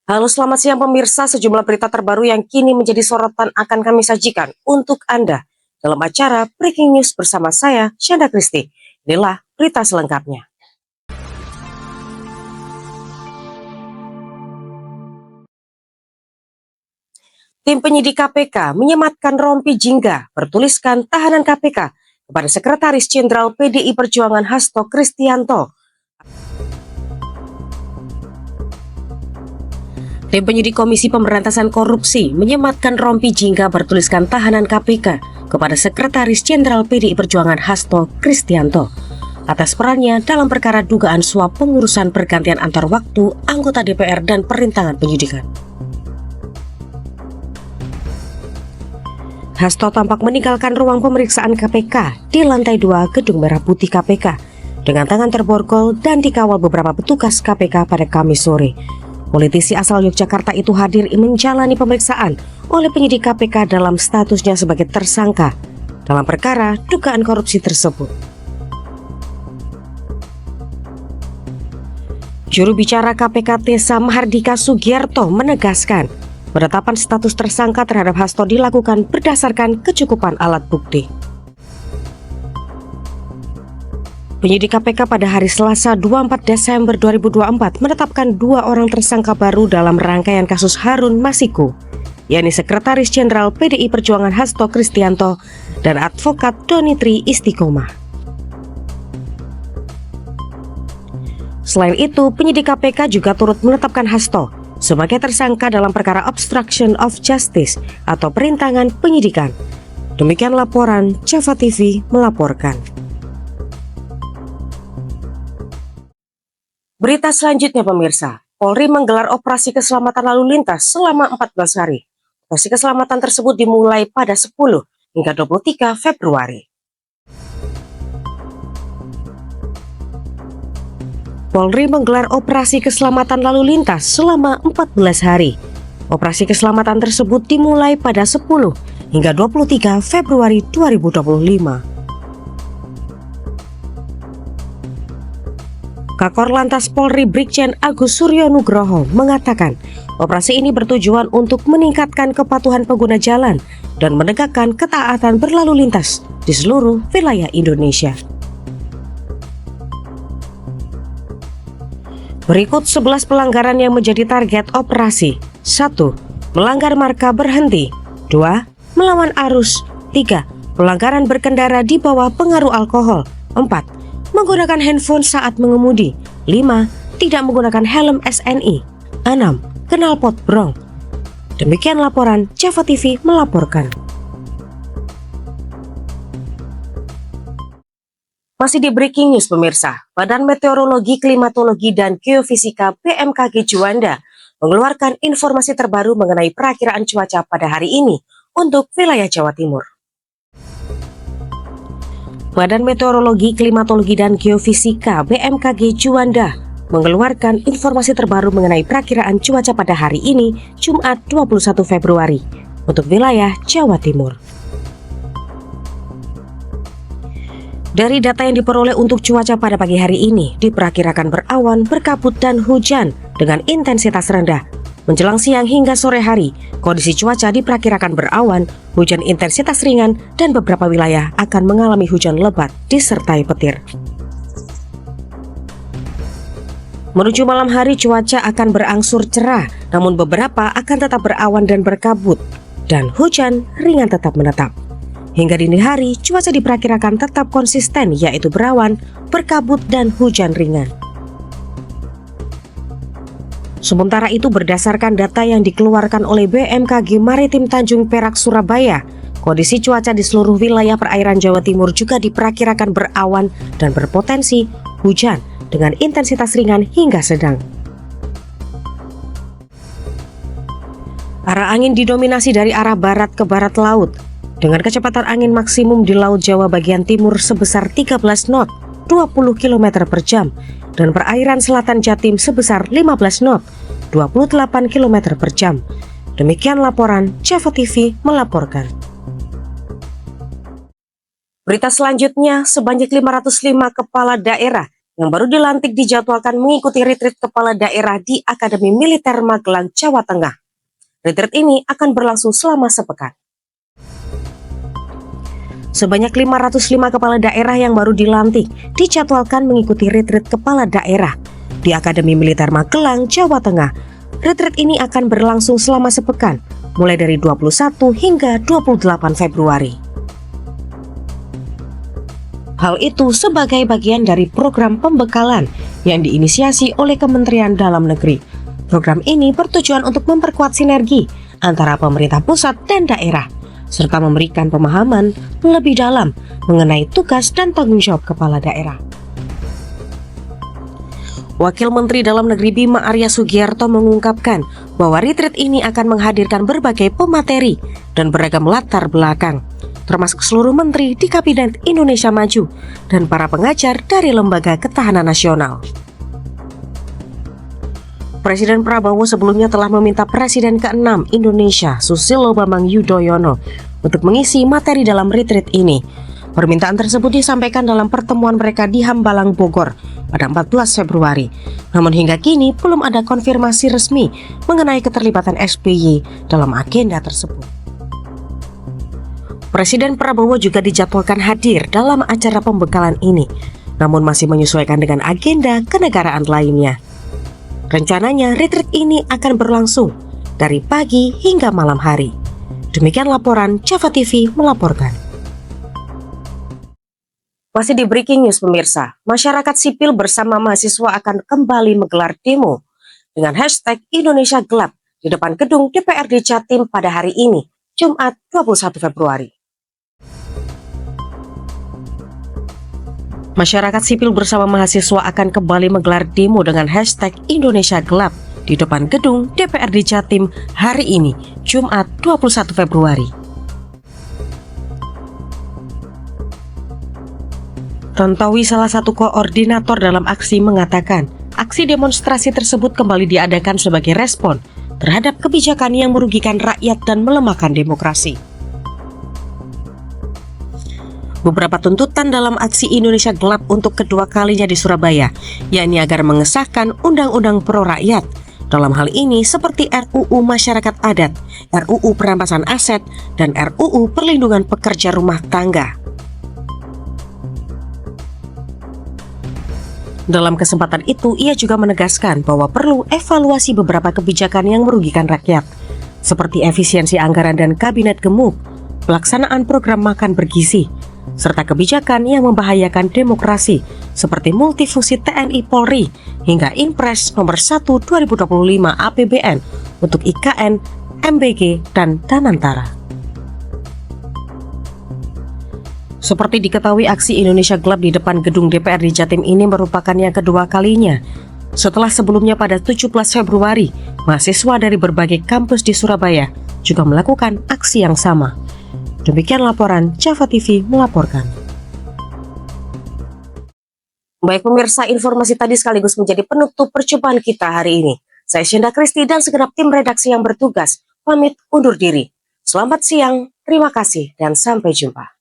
Halo, selamat siang pemirsa. Sejumlah berita terbaru yang kini menjadi sorotan akan kami sajikan untuk Anda dalam acara Breaking News bersama saya, Syanda Kristi. Inilah berita selengkapnya. Tim penyidik KPK menyematkan rompi jingga bertuliskan tahanan KPK kepada Sekretaris Jenderal PDI Perjuangan Hasto Kristianto. Tim penyidik Komisi Pemberantasan Korupsi menyematkan rompi jingga bertuliskan tahanan KPK kepada Sekretaris Jenderal PDI Perjuangan Hasto Kristianto atas perannya dalam perkara dugaan suap pengurusan pergantian antar waktu anggota DPR dan perintangan penyidikan. Hasto tampak meninggalkan ruang pemeriksaan KPK di lantai 2 Gedung Merah Putih KPK dengan tangan terborgol dan dikawal beberapa petugas KPK pada Kamis sore. Politisi asal Yogyakarta itu hadir menjalani pemeriksaan oleh penyidik KPK dalam statusnya sebagai tersangka dalam perkara dugaan korupsi tersebut. Juru bicara KPK Tessa Mahardika Sugierto menegaskan penetapan status tersangka terhadap Hasto dilakukan berdasarkan kecukupan alat bukti. Penyidik KPK pada hari Selasa 24 Desember 2024 menetapkan 2 orang tersangka baru dalam rangkaian kasus Harun Masiku, yakni Sekretaris Jenderal PDI Perjuangan Hasto Kristianto dan advokat Donitri Istiqomah. Selain itu, penyidik KPK juga turut menetapkan Hasto sebagai tersangka dalam perkara obstruction of justice atau perintangan penyidikan. Demikian laporan Java TV melaporkan. Berita selanjutnya pemirsa, Polri menggelar operasi keselamatan lalu lintas selama 14 hari. Operasi keselamatan tersebut dimulai pada 10 hingga 23 Februari. Polri menggelar operasi keselamatan lalu lintas selama 14 hari. Operasi keselamatan tersebut dimulai pada 10 hingga 23 Februari 2025. Kakor Lantas Polri Brigjen Agus Suryo Nugroho mengatakan operasi ini bertujuan untuk meningkatkan kepatuhan pengguna jalan dan menegakkan ketaatan berlalu lintas di seluruh wilayah Indonesia. Berikut 11 pelanggaran yang menjadi target operasi. 1. Melanggar marka berhenti. 2. Melawan arus. 3. Pelanggaran berkendara di bawah pengaruh alkohol. 4. Menggunakan handphone saat mengemudi. 5. Tidak menggunakan helm SNI. 6. Knalpot brong. Demikian laporan Java TV melaporkan. Masih di Breaking News pemirsa, Badan Meteorologi, Klimatologi, dan Geofisika BMKG Juanda mengeluarkan informasi terbaru mengenai perakiraan cuaca pada hari ini untuk wilayah Jawa Timur. Badan Meteorologi, Klimatologi, dan Geofisika BMKG Juanda mengeluarkan informasi terbaru mengenai perakiraan cuaca pada hari ini, Jumat 21 Februari, untuk wilayah Jawa Timur. Dari data yang diperoleh untuk cuaca pada pagi hari ini, diperkirakan berawan, berkabut, dan hujan dengan intensitas rendah. Menjelang siang hingga sore hari, kondisi cuaca diperkirakan berawan, hujan intensitas ringan, dan beberapa wilayah akan mengalami hujan lebat disertai petir. Menuju malam hari cuaca akan berangsur cerah, namun beberapa akan tetap berawan dan berkabut, dan hujan ringan tetap menetap. Hingga dini hari, cuaca diperkirakan tetap konsisten, yaitu berawan, berkabut, dan hujan ringan. Sementara itu, berdasarkan data yang dikeluarkan oleh BMKG Maritim Tanjung Perak Surabaya, kondisi cuaca di seluruh wilayah perairan Jawa Timur juga diperkirakan berawan dan berpotensi hujan dengan intensitas ringan hingga sedang. Arah angin didominasi dari arah barat ke barat laut, dengan kecepatan angin maksimum di Laut Jawa bagian timur sebesar 13 knot, 20 km per jam, dan perairan selatan Jatim sebesar 15 knot, 28 km per jam. Demikian laporan Java TV melaporkan. Berita selanjutnya, sebanyak 505 kepala daerah yang baru dilantik dijadwalkan mengikuti retreat kepala daerah di Akademi Militer Magelang, Jawa Tengah. Retreat ini akan berlangsung selama sepekan. Sebanyak 505 kepala daerah yang baru dilantik dijadwalkan mengikuti retreat kepala daerah di Akademi Militer Magelang, Jawa Tengah. Retreat ini akan berlangsung selama sepekan, mulai dari 21 hingga 28 Februari. Hal itu sebagai bagian dari program pembekalan yang diinisiasi oleh Kementerian Dalam Negeri. Program ini bertujuan untuk memperkuat sinergi antara pemerintah pusat dan daerah, serta memberikan pemahaman lebih dalam mengenai tugas dan tanggung jawab kepala daerah. Wakil Menteri Dalam Negeri Bima Arya Sugiarto mengungkapkan bahwa retreat ini akan menghadirkan berbagai pemateri dan beragam latar belakang, termasuk seluruh menteri di Kabinet Indonesia Maju dan para pengajar dari Lembaga Ketahanan Nasional. Presiden Prabowo sebelumnya telah meminta Presiden ke-6 Indonesia Susilo Bambang Yudhoyono untuk mengisi materi dalam retreat ini. Permintaan tersebut disampaikan dalam pertemuan mereka di Hambalang, Bogor pada 14 Februari. Namun hingga kini belum ada konfirmasi resmi mengenai keterlibatan SBY dalam agenda tersebut. Presiden Prabowo juga dijadwalkan hadir dalam acara pembekalan ini, namun masih menyesuaikan dengan agenda kenegaraan lainnya. Rencananya retreat ini akan berlangsung dari pagi hingga malam hari. Demikian laporan Java TV melaporkan. Masih di Breaking News pemirsa, masyarakat sipil bersama mahasiswa akan kembali menggelar demo dengan hashtag Indonesia Gelap di depan gedung DPRD Jatim pada hari ini, Jumat 21 Februari. Masyarakat sipil bersama mahasiswa akan kembali menggelar demo dengan hashtag Indonesia Gelap di depan gedung DPRD Jatim hari ini, Jumat 21 Februari. Tontowi, salah satu koordinator dalam aksi, mengatakan aksi demonstrasi tersebut kembali diadakan sebagai respon terhadap kebijakan yang merugikan rakyat dan melemahkan demokrasi. Beberapa tuntutan dalam aksi Indonesia Gelap untuk kedua kalinya di Surabaya, yakni agar mengesahkan Undang-Undang Pro Rakyat. Dalam hal ini seperti RUU Masyarakat Adat, RUU Perampasan Aset, dan RUU Perlindungan Pekerja Rumah Tangga. Dalam kesempatan itu, ia juga menegaskan bahwa perlu evaluasi beberapa kebijakan yang merugikan rakyat, seperti efisiensi anggaran dan kabinet gemuk, pelaksanaan program makan bergizi, serta kebijakan yang membahayakan demokrasi, seperti multifungsi TNI Polri, hingga Inpres nomor 1 2025 APBN untuk IKN, MBG, dan Danantara. Seperti diketahui, aksi Indonesia Gelap di depan gedung DPRD Jatim ini merupakan yang kedua kalinya. Setelah sebelumnya pada 17 Februari, mahasiswa dari berbagai kampus di Surabaya juga melakukan aksi yang sama. Demikian laporan Java TV melaporkan. Baik pemirsa, informasi tadi sekaligus menjadi penutup perjumpaan kita hari ini. Saya Shinda Kristi dan segenap tim redaksi yang bertugas pamit undur diri. Selamat siang, terima kasih, dan sampai jumpa.